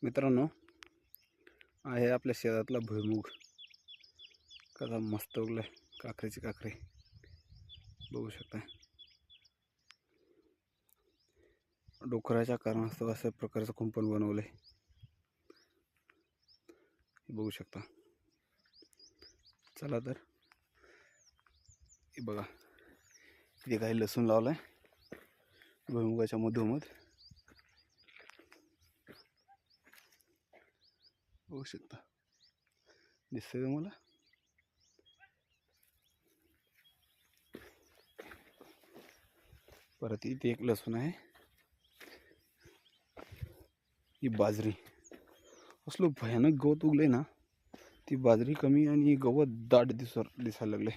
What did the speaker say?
मित्रांनो, आहे आपल्या शेतातला भुईमुग. कसा मस्त उगलाय, काकरीची काकरी बघू शकता. डोकराच्या कारणास्तव अशा प्रकारचं कुंपण बनवलंय, बघू शकता. चला तर हे बघा, इथे काही लसूण लावलाय भुईमुगाच्या मधोमध, बघू शकता. दिसतंय तुम्हाला? परत इथे एक लसूण आहे. ही बाजरी, असलं भयानक गवत उगले ना. ती बाजरी कमी आणि गवत दाट दिसायला लागले.